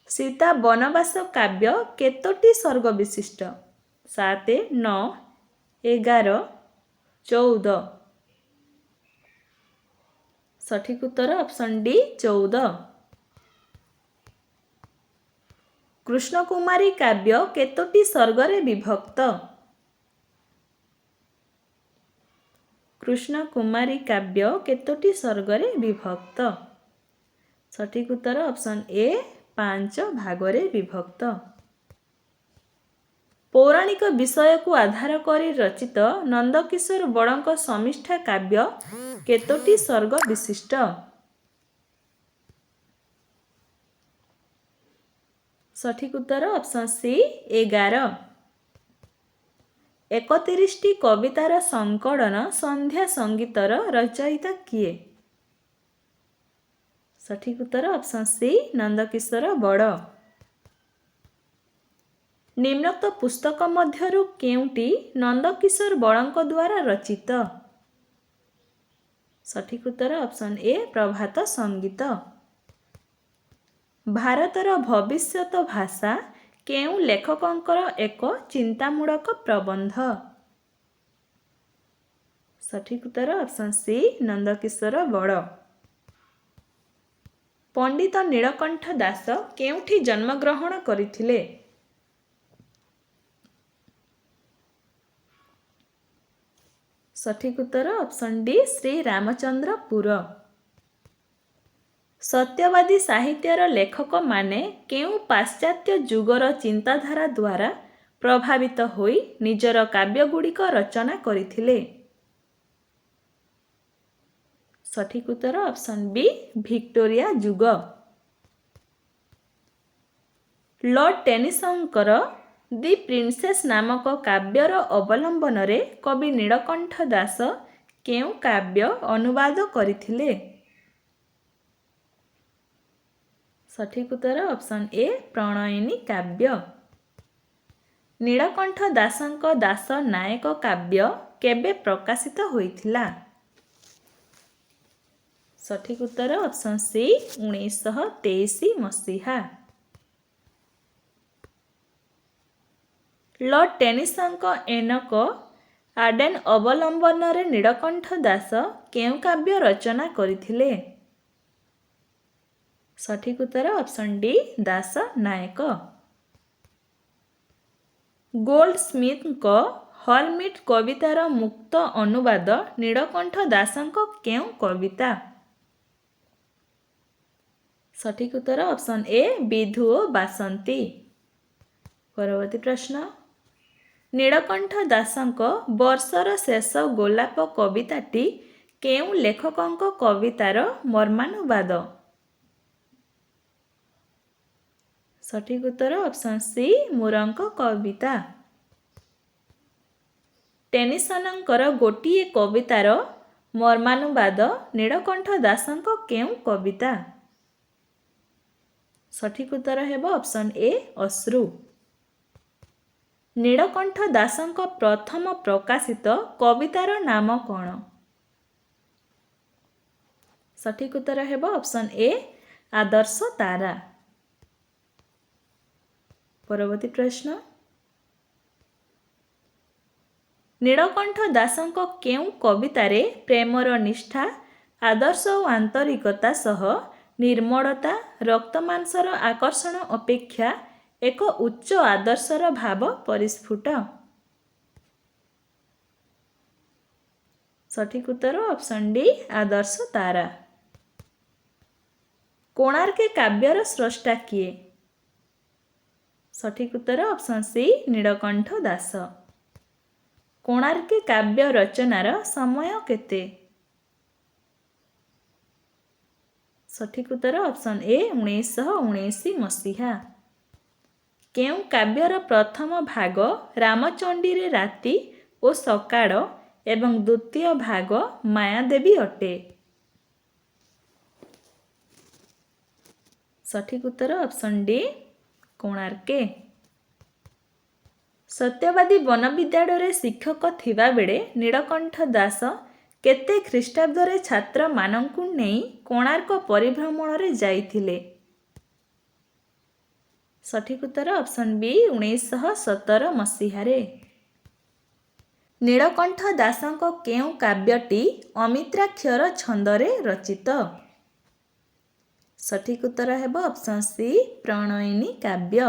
ସୀତା ବନବାସ କାବ୍ୟ କେତୋଟି ସର୍ଗ ବିଶିଷ୍ଟ? 7, 9, 11, 14। ସଠିକ୍ ଉତ୍ତର ଅପସନ୍ ଡି 14। କୃଷ୍ଣକୁମାରୀ କାବ୍ୟ କେତୋଟି ସର୍ଗରେ ବିଭକ୍ତ? କୃଷ୍ଣକୁମାରୀ କାବ୍ୟ କେତୋଟି ସର୍ଗରେ ବିଭକ୍ତ? ସଠିକ୍ ଉତ୍ତର ଅପସନ୍ ଏ 5 ଭାଗରେ ବିଭକ୍ତ। ପୌରାଣିକ ବିଷୟକୁ ଆଧାର କରି ରଚିତ ନନ୍ଦକିଶୋର ବଡ଼ଙ୍କ ସମୀକ୍ଷା କାବ୍ୟ କେତୋଟି ସର୍ଗ ବିଶିଷ୍ଟ? ସଠିକ୍ ଉତ୍ତର ଅପସନ୍ ସି 11। 31ଟି କବିତାର ସଂକଳନ ସନ୍ଧ୍ୟା ସଙ୍ଗୀତର ରଚୟିତା କିଏ? ସଠିକ୍ ଉତ୍ତର ଅପସନ୍ ସି ନନ୍ଦକିଶୋର ବଡ଼। ନିମ୍ନୋକ୍ତ ପୁସ୍ତକ ମଧ୍ୟରୁ କେଉଁଟି ନନ୍ଦକିଶୋର ବଡ଼ଙ୍କ ଦ୍ୱାରା ରଚିତ? ସଠିକ୍ ଉତ୍ତର ଅପସନ୍ ଏ ପ୍ରଭାତ ସଙ୍ଗୀତ। ଭାରତର ଭବିଷ୍ୟତ ଭାଷା କେଉଁ ଲେଖକଙ୍କର ଏକ ଚିନ୍ତାମୂଳକ ପ୍ରବନ୍ଧ? ସଠିକ୍ ଉତ୍ତର ଅପସନ୍ ସି ନନ୍ଦକିଶୋର ବଡ଼। ପଣ୍ଡିତ ନୀଳକଣ୍ଠ ଦାସ କେଉଁଠି ଜନ୍ମଗ୍ରହଣ କରିଥିଲେ? ସଠିକ୍ ଉତ୍ତର ଅପସନ୍ ଡି ଶ୍ରୀରାମଚନ୍ଦ୍ରପୁର। ସତ୍ୟବାଦୀ ସାହିତ୍ୟର ଲେଖକମାନେ କେଉଁ ପାଶ୍ଚାତ୍ୟ ଯୁଗର ଚିନ୍ତାଧାରା ଦ୍ୱାରା ପ୍ରଭାବିତ ହୋଇ ନିଜର କାବ୍ୟଗୁଡ଼ିକ ରଚନା କରିଥିଲେ? ସଠିକ୍ ଉତ୍ତର ଅପସନ୍ ବି ଭିକ୍ଟୋରିଆ ଯୁଗ। ଲର୍ଡ ଟେନିସନ୍ଙ୍କର ଦି ପ୍ରିନ୍ସେସ୍ ନାମକ କାବ୍ୟର ଅବଲମ୍ବନରେ କବି ନୀଳକଣ୍ଠ ଦାସ କେଉଁ କାବ୍ୟ ଅନୁବାଦ କରିଥିଲେ? ସଠିକ୍ ଉତ୍ତର ଅପସନ୍ ଏ ପ୍ରଣୟିନୀ କାବ୍ୟ। ନୀଳକଣ୍ଠ ଦାସଙ୍କ ଦାସ ନାୟକ କାବ୍ୟ କେବେ ପ୍ରକାଶିତ ହୋଇଥିଲା? ସଠିକ୍ ଉତ୍ତର ଅପସନ୍ ସି 1923 ମସିହା। ଲର୍ଡ ଟେନିସନ୍ଙ୍କ ଏନକ ଆଡେନ୍ ଅବଲମ୍ବନରେ ନୀଳକଣ୍ଠ ଦାସ କେଉଁ କାବ୍ୟ ରଚନା କରିଥିଲେ? ସଠିକ୍ ଉତ୍ତର ଅପସନ୍ ଡି ଦାସ ନାୟକ। ଗୋଲ୍ଡସ୍ମିଥ୍ଙ୍କ ହର୍ମିଟ୍ କବିତାର ମୁକ୍ତ ଅନୁବାଦ ନୀଳକଣ୍ଠ ଦାସଙ୍କ କେଉଁ କବିତା? ସଠିକ୍ ଉତ୍ତର ଅପସନ୍ ଏ ବିଧୁ ଓ ବାସନ୍ତୀ। ପରବର୍ତ୍ତୀ ପ୍ରଶ୍ନ, ନୀଳକଣ୍ଠ ଦାସଙ୍କ ବର୍ଷର ଶେଷ ଗୋଲାପ କବିତାଟି କେଉଁ ଲେଖକଙ୍କ କବିତାର ମର୍ମାନୁବାଦ? ସଠିକ୍ ଉତ୍ତର ଅପସନ୍ ସି ମୁରଙ୍କ କବିତା। ଟେନିସନଙ୍କର ଗୋଟିଏ କବିତାର ମର୍ମାନୁବାଦ ନୀଳକଣ୍ଠ ଦାସଙ୍କ କେଉଁ କବିତା? ସଠିକ୍ ଉତ୍ତର ହେବ ଅପସନ୍ ଏ ଅଶ୍ରୁ। ନୀଳକଣ୍ଠ ଦାସଙ୍କ ପ୍ରଥମ ପ୍ରକାଶିତ କବିତାର ନାମ କ'ଣ? ସଠିକ୍ ଉତ୍ତର ହେବ ଅପସନ୍ ଏ ଆଦର୍ଶ ତାରା। ପରବର୍ତ୍ତୀ ପ୍ରଶ୍ନ, ନୀଳକଣ୍ଠ ଦାସଙ୍କ କେଉଁ କବିତାରେ ପ୍ରେମର ନିଷ୍ଠା, ଆଦର୍ଶ ଓ ଆନ୍ତରିକତା ସହ ନିର୍ମଳତା, ରକ୍ତମାଂସର ଆକର୍ଷଣ ଅପେକ୍ଷା ଏକ ଉଚ୍ଚ ଆଦର୍ଶର ଭାବ ପରିସ୍ଫୁଟ? ସଠିକ୍ ଉତ୍ତର ଅପସନ୍ ଡି ଆଦର୍ଶ ତାରା। କୋଣାର୍କେ କାବ୍ୟର ସ୍ରଷ୍ଟା କିଏ? ସଠିକ୍ ଉତ୍ତର ଅପସନ୍ ସି ନୀଳକଣ୍ଠ ଦାସ। କୋଣାର୍କେ କାବ୍ୟ ରଚନାର ସମୟ କେତେ? ସଠିକ୍ ଉତ୍ତର ଅପସନ୍ ଏ 1919 ମସିହା। କେଉଁ କାବ୍ୟର ପ୍ରଥମ ଭାଗ ରାମଚଣ୍ଡୀରେ ରାତି ଓ ସକାଳ ଏବଂ ଦ୍ୱିତୀୟ ଭାଗ ମାୟାଦେବୀ ଅଟେ? ସଠିକ୍ ଉତ୍ତର ଅପସନ୍ ଡି କୋଣାର୍କେ। ସତ୍ୟବାଦୀ ବନବିଦ୍ୟାଳୟରେ ଶିକ୍ଷକ ଥିବାବେଳେ ନୀଳକଣ୍ଠ ଦାସ କେତେ ଖ୍ରୀଷ୍ଟାବ୍ଦରେ ଛାତ୍ରମାନଙ୍କୁ ନେଇ କୋଣାର୍କ ପରିଭ୍ରମଣରେ ଯାଇଥିଲେ? ସଠିକ୍ ଉତ୍ତର ଅପସନ୍ ବି 1917 ମସିହାରେ। ନୀଳକଣ୍ଠ ଦାସଙ୍କ କେଉଁ କାବ୍ୟଟି ଅମିତ୍ରାକ୍ଷର ଛନ୍ଦରେ ରଚିତ? ସଠିକ୍ ଉତ୍ତର ହେବ ଅପସନ୍ ସି ପ୍ରଣୟିନୀ କାବ୍ୟ।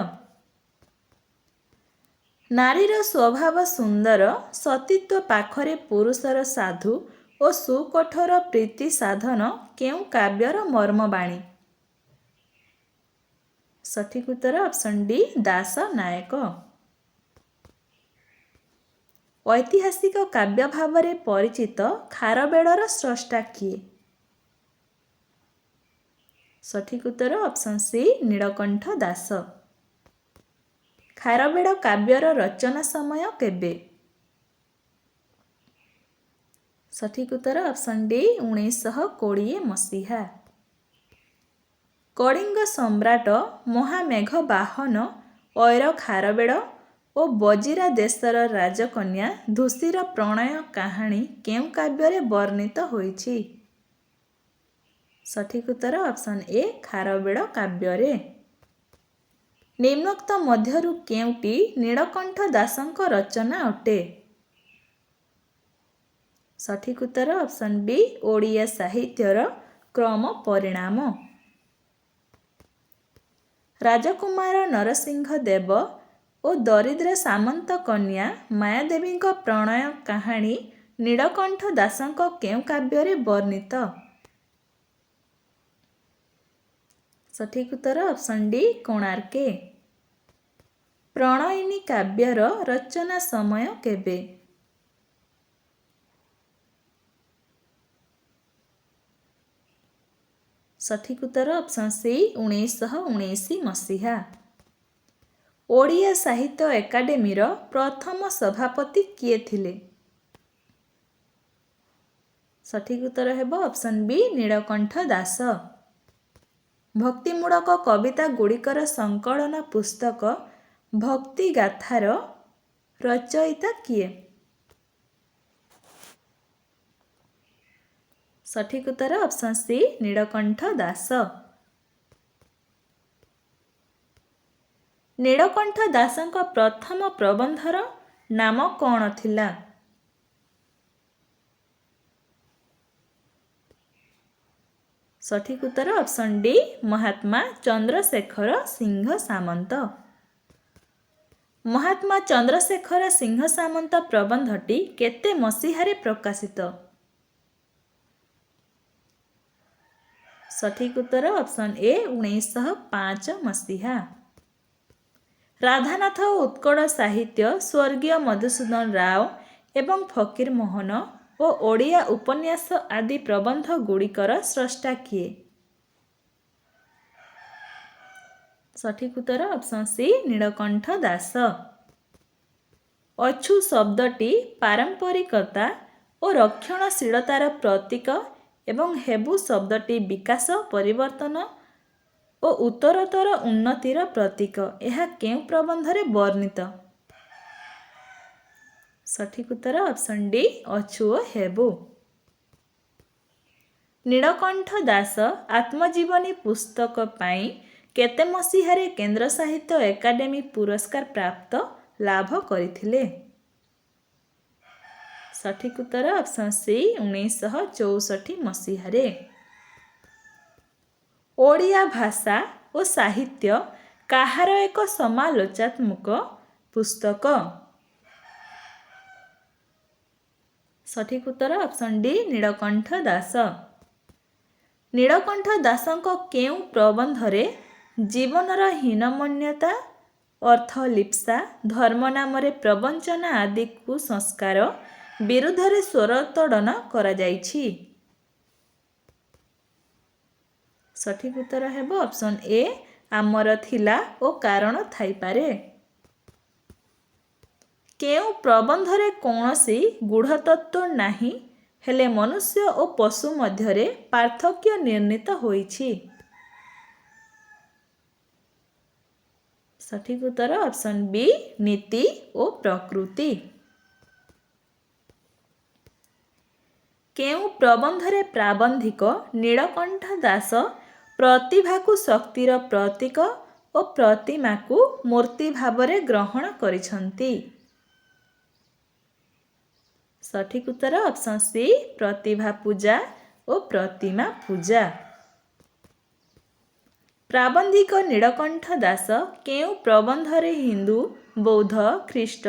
ନାରୀର ସ୍ୱଭାବ ସୁନ୍ଦର, ସତୀତ୍ୱ ପାଖରେ ପୁରୁଷର ସାଧୁ ଓ ସୁକଠୋର ପ୍ରୀତି ସାଧନ କେଉଁ କାବ୍ୟର ମର୍ମବାଣୀ? ସଠିକ୍ ଉତ୍ତର ଅପସନ୍ ଡି ଦାସ ନାୟକ। ଐତିହାସିକ କାବ୍ୟ ଭାବରେ ପରିଚିତ ଖାରବେଳର ସ୍ରଷ୍ଟା କିଏ? ସଠିକ୍ ଉତ୍ତର ଅପସନ୍ ସି ନୀଳକଣ୍ଠ ଦାସ। ଖାରବେଳ କାବ୍ୟର ରଚନା ସମୟ କେବେ? ସଠିକ୍ ଉତ୍ତର ଅପସନ୍ ଡି 1920 ମସିହା। କଳିଙ୍ଗ ସମ୍ରାଟ ମହାମେଘବାହନ ଐର ଖାରବେଳ ଓ ବଜିରା ଦେଶର ରାଜକନ୍ୟା ଧୁସିର ପ୍ରଣୟ କାହାଣୀ କେଉଁ କାବ୍ୟରେ ବର୍ଣ୍ଣିତ ହୋଇଛି? ସଠିକ୍ ଉତ୍ତର ଅପସନ୍ ଏ ଖାରବେଳ କାବ୍ୟରେ। ନିମ୍ନୋକ୍ତ ମଧ୍ୟରୁ କେଉଁଟି ନୀଳକଣ୍ଠ ଦାସଙ୍କ ରଚନା ଅଟେ? ସଠିକ୍ ଉତ୍ତର ଅପସନ୍ ବି ଓଡ଼ିଆ ସାହିତ୍ୟର କ୍ରମ ପରିଣାମ। ରାଜକୁମାର ନରସିଂହ ଦେବ ଓ ଦରିଦ୍ର ସାମନ୍ତ କନ୍ୟା ମାୟାଦେବୀଙ୍କ ପ୍ରଣୟ କାହାଣୀ ନୀଳକଣ୍ଠ ଦାସଙ୍କ କେଉଁ କାବ୍ୟରେ ବର୍ଣ୍ଣିତ? ସଠିକ୍ ଉତ୍ତର ଅପସନ୍ ଡି କୋଣାର୍କେ। ପ୍ରଣୟିନୀ କାବ୍ୟର ରଚନା ସମୟ କେବେ? ସଠିକ୍ ଉତ୍ତର ଅପସନ୍ ସି 1919 ମସିହା। ଓଡ଼ିଆ ସାହିତ୍ୟ ଏକାଡେମୀର ପ୍ରଥମ ସଭାପତି କିଏ ଥିଲେ? ସଠିକ୍ ଉତ୍ତର ହେବ ଅପସନ୍ ବି ନୀଳକଣ୍ଠ ଦାସ। ଭକ୍ତିମୂଳକ କବିତା ଗୁଡ଼ିକର ସଂକଳନ ପୁସ୍ତକ ଭକ୍ତିଗାଥାର ରଚୟିତା କିଏ? ସଠିକ୍ ଉତ୍ତର ଅପସନ୍ ସି ନୀଳକଣ୍ଠ ଦାସ। ନୀଳକଣ୍ଠ ଦାସଙ୍କ ପ୍ରଥମ ପ୍ରବନ୍ଧର ନାମ କ'ଣ ଥିଲା? ସଠିକ୍ ଉତ୍ତର ଅପସନ୍ ଡି ମହାତ୍ମା ଚନ୍ଦ୍ରଶେଖର ସିଂହ ସାମନ୍ତ। ମହାତ୍ମା ଚନ୍ଦ୍ରଶେଖର ସିଂହ ସାମନ୍ତ ପ୍ରବନ୍ଧଟି କେତେ ମସିହାରେ ପ୍ରକାଶିତ? ସଠିକ୍ ଉତ୍ତର ଅପସନ୍ ଏ 1905 ମସିହା। ରାଧାନାଥ ଓ ଉତ୍କଳ ସାହିତ୍ୟ ସ୍ୱର୍ଗୀୟ ମଧୁସୂଦନ ରାଓ ଏବଂ ଫକୀରମୋହନ ଓ ଓଡ଼ିଆ ଉପନ୍ୟାସ ଆଦି ପ୍ରବନ୍ଧ ଗୁଡ଼ିକର ସ୍ରଷ୍ଟା କିଏ? ସଠିକ୍ ଉତ୍ତର ଅପସନ୍ ସି ନୀଳକଣ୍ଠ ଦାସ। ଅଛୁ ଶବ୍ଦଟି ପାରମ୍ପରିକତା ଓ ରକ୍ଷଣଶୀଳତାର ପ୍ରତୀକ ଏବଂ ହେବୁ ଶବ୍ଦଟି ବିକାଶ ପରିବର୍ତ୍ତନ ଓ ଉତ୍ତରୋତ୍ତର ଉନ୍ନତିର ପ୍ରତୀକ। ଏହା କେଉଁ ପ୍ରବନ୍ଧରେ ବର୍ଣ୍ଣିତ? ସଠିକ୍ ଉତ୍ତର ଅପସନ୍ ଡି ଅଛୁ ଓ ହେବୁ। ନୀଳକଣ୍ଠ ଦାସ ଆତ୍ମଜୀବନୀ ପୁସ୍ତକ ପାଇଁ କେତେ ମସିହାରେ କେନ୍ଦ୍ର ସାହିତ୍ୟ ଏକାଡେମୀ ପୁରସ୍କାର ପ୍ରାପ୍ତ ଲାଭ କରିଥିଲେ? ସଠିକ୍ ଉତ୍ତର ଅପସନ୍ ସି 1964 ମସିହାରେ। ଓଡ଼ିଆ ଭାଷା ଓ ସାହିତ୍ୟ କାହାର ଏକ ସମାଲୋଚନାତ୍ମକ ପୁସ୍ତକ? ସଠିକ୍ ଉତ୍ତର ଅପସନ୍ ଡି ନୀଳକଣ୍ଠ ଦାସ। ନୀଳକଣ୍ଠ ଦାସଙ୍କ କେଉଁ ପ୍ରବନ୍ଧରେ ଜୀବନର ହୀନମନ୍ୟତା, ଅର୍ଥଲିପ୍ସା, ଧର୍ମ ନାମରେ ପ୍ରବଞ୍ଚନା ଆଦି କୁସଂସ୍କାର ବିରୁଦ୍ଧରେ ସ୍ୱରୋତ୍ତୋଳନ କରାଯାଇଛି? ସଠିକ୍ ଉତ୍ତର ହେବ ଅପସନ୍ ଏ ଆମର ଥିଲା ଓ କାରଣ ଥାଇପାରେ। କେଉଁ ପ୍ରବନ୍ଧରେ କୌଣସି ଗୂଢ଼ତତ୍ତ୍ୱ ନାହିଁ ହେଲେ ମନୁଷ୍ୟ ଓ ପଶୁ ମଧ୍ୟରେ ପାର୍ଥକ୍ୟ ନିର୍ଣ୍ଣିତ ହୋଇଛି? ସଠିକ୍ ଉତ୍ତର ଅପସନ୍ ବି ନୀତି ଓ ପ୍ରକୃତି। କେଉଁ ପ୍ରବନ୍ଧରେ ପ୍ରାବନ୍ଧିକ ନୀଳକଣ୍ଠ ଦାସ ପ୍ରତିଭାକୁ ଶକ୍ତିର ପ୍ରତୀକ ଓ ପ୍ରତିମାକୁ ମୂର୍ତ୍ତି ଭାବରେ ଗ୍ରହଣ କରିଛନ୍ତି? ସଠିକ୍ ଉତ୍ତର ଅପସନ୍ ସି ପ୍ରତିଭା ପୂଜା ଓ ପ୍ରତିମା ପୂଜା। ପ୍ରାବନ୍ଧିକ ନୀଳକଣ୍ଠ ଦାସ କେଉଁ ପ୍ରବନ୍ଧରେ ହିନ୍ଦୁ, ବୌଦ୍ଧ, ଖ୍ରୀଷ୍ଟ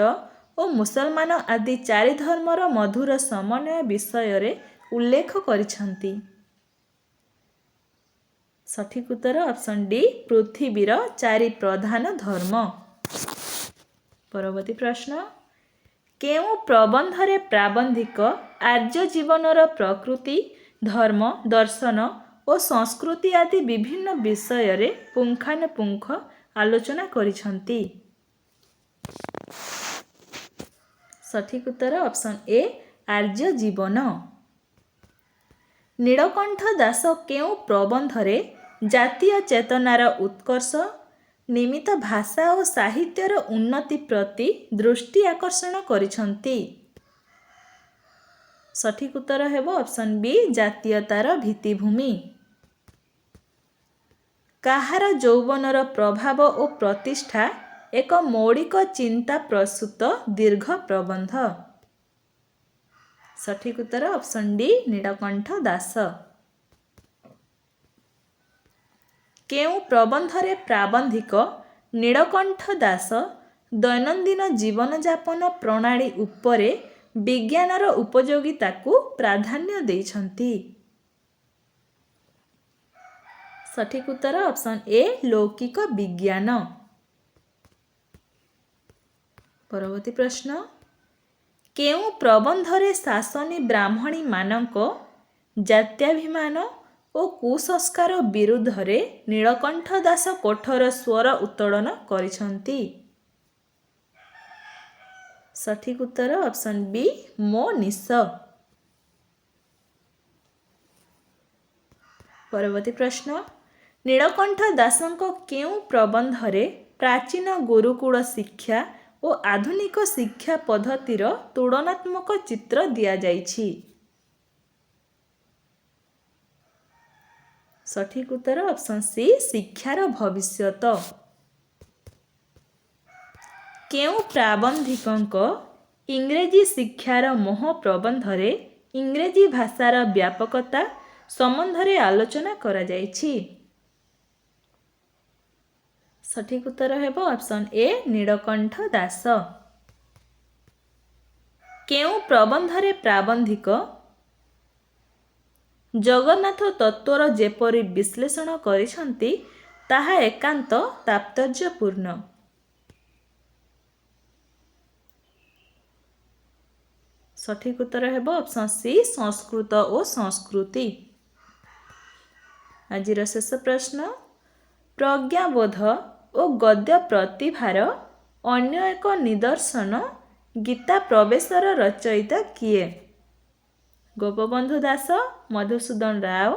ଓ ମୁସଲମାନ ଆଦି ଚାରି ଧର୍ମର ମଧୁର ସମନ୍ୱୟ ବିଷୟରେ ଉଲ୍ଲେଖ କରିଛନ୍ତି? ସଠିକ୍ ଉତ୍ତର ଅପସନ୍ ଡି ପୃଥିବୀର ଚାରି ପ୍ରଧାନ ଧର୍ମ। ପରବର୍ତ୍ତୀ ପ୍ରଶ୍ନ, କେଉଁ ପ୍ରବନ୍ଧରେ ପ୍ରାବନ୍ଧିକ ଆର୍ଯ୍ୟ ଜୀବନର ପ୍ରକୃତି, ଧର୍ମ, ଦର୍ଶନ ଓ ସଂସ୍କୃତି ଆଦି ବିଭିନ୍ନ ବିଷୟରେ ପୁଙ୍ଖାନୁପୁଙ୍ଖ ଆଲୋଚନା କରିଛନ୍ତି? ସଠିକ୍ ଉତ୍ତର ଅପସନ୍ ଏ ଆର୍ଯ୍ୟ ଜୀବନ। ନୀଳକଣ୍ଠ ଦାସ କେଉଁ ପ୍ରବନ୍ଧରେ ଜାତୀୟ ଚେତନାର ଉତ୍କର୍ଷ ନିମିତ୍ତ ଭାଷା ଓ ସାହିତ୍ୟର ଉନ୍ନତି ପ୍ରତି ଦୃଷ୍ଟି ଆକର୍ଷଣ କରିଛନ୍ତି? ସଠିକ୍ ଉତ୍ତର ହେବ ଅପସନ୍ ବି ଜାତୀୟତାର ଭିତ୍ତିଭୂମି। କାହାର ଯୌବନର ପ୍ରଭାବ ଓ ପ୍ରତିଷ୍ଠା ଏକ ମୌଳିକ ଚିନ୍ତା ପ୍ରସୂତ ଦୀର୍ଘ ପ୍ରବନ୍ଧ? ସଠିକ୍ ଉତ୍ତର ଅପସନ୍ ଡି ନୀଳକଣ୍ଠ ଦାସ। କେଉଁ ପ୍ରବନ୍ଧରେ ପ୍ରାବନ୍ଧିକ ନୀଳକଣ୍ଠ ଦାସ ଦୈନନ୍ଦିନ ଜୀବନଯାପନ ପ୍ରଣାଳୀ ଉପରେ ବିଜ୍ଞାନର ଉପଯୋଗିତାକୁ ପ୍ରାଧାନ୍ୟ ଦେଇଛନ୍ତି? ସଠିକ୍ ଉତ୍ତର ଅପସନ୍ ଏ ଲୌକିକ ବିଜ୍ଞାନ। ପରବର୍ତ୍ତୀ ପ୍ରଶ୍ନ, କେଉଁ ପ୍ରବନ୍ଧରେ ଶାସନୀ ବ୍ରାହ୍ମଣୀମାନଙ୍କ ଜାତ୍ୟାଭିମାନ ଓ କୁସଂସ୍କାର ବିରୁଦ୍ଧରେ ନୀଳକଣ୍ଠ ଦାସ କଠୋର ସ୍ୱର ଉତ୍ତୋଳନ କରିଛନ୍ତି? ସଠିକ୍ ଉତ୍ତର ଅପସନ୍ ବି ମୋ ନିଶ। ପରବର୍ତ୍ତୀ ପ୍ରଶ୍ନ, ନୀଳକଣ୍ଠ ଦାସଙ୍କ କେଉଁ ପ୍ରବନ୍ଧରେ ପ୍ରାଚୀନ ଗୁରୁକୁଳ ଶିକ୍ଷା ଓ ଆଧୁନିକ ଶିକ୍ଷା ପଦ୍ଧତିର ତୁଳନାତ୍ମକ ଚିତ୍ର ଦିଆଯାଇଛି? ସଠିକ୍ ଉତ୍ତର ଅପସନ୍ ସି ଶିକ୍ଷାର ଭବିଷ୍ୟତ। କେଉଁ ପ୍ରାବନ୍ଧିକଙ୍କ ଇଂରେଜୀ ଶିକ୍ଷାର ମୋହ ପ୍ରବନ୍ଧରେ ଇଂରେଜୀ ଭାଷାର ବ୍ୟାପକତା, ସମ୍ବନ୍ଧରେ ଆଲୋଚନା କରାଯାଇଛି। ସଠିକ୍ ଉତ୍ତର ହେବ ଅପସନ୍ ଏ ନୀଳକଣ୍ଠ ଦାସ। କେଉଁ ପ୍ରବନ୍ଧରେ ପ୍ରାବନ୍ଧିକ ଜଗନ୍ନାଥ ତତ୍ତ୍ୱର ଯେପରି ବିଶ୍ଳେଷଣ କରିଛନ୍ତି ତାହା ଏକାନ୍ତ ତାତ୍ପର୍ଯ୍ୟପୂର୍ଣ୍ଣ। ସଠିକ୍ ଉତ୍ତର ହେବ ଅପସନ୍ ସି ସଂସ୍କୃତ ଓ ସଂସ୍କୃତି। ଆଜିର ଶେଷ ପ୍ରଶ୍ନ, ପ୍ରଜ୍ଞାବୋଧ ଓ ଗଦ୍ୟ ପ୍ରତିଭାର ଅନ୍ୟ ଏକ ନିଦର୍ଶନ ଗୀତା ପ୍ରବେଶର ରଚୟିତା କିଏ? ଗୋପବନ୍ଧୁ ଦାସ, ମଧୁସୂଦନ ରାଓ,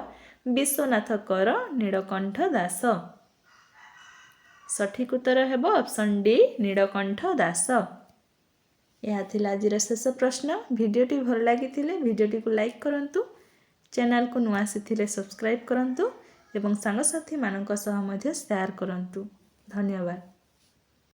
ବିଶ୍ୱନାଥ କର, ନୀଳକଣ୍ଠ ଦାସ। ସଠିକ୍ ଉତ୍ତର ହେବ ଅପସନ୍ ଡି ନୀଳକଣ୍ଠ ଦାସ। ଏହା ଥିଲା ଆଜିର ଶେଷ ପ୍ରଶ୍ନ। ଭିଡ଼ିଓଟି ଭଲ ଲାଗିଥିଲେ ଭିଡ଼ିଓଟିକୁ ଲାଇକ୍ କରନ୍ତୁ, ଚ୍ୟାନେଲକୁ ନୂଆ ଆସିଥିଲେ ସବସ୍କ୍ରାଇବ୍ କରନ୍ତୁ ଏବଂ ସାଙ୍ଗସାଥିମାନଙ୍କ ସହ ମଧ୍ୟ ସେୟାର କରନ୍ତୁ। ଧନ୍ୟବାଦ।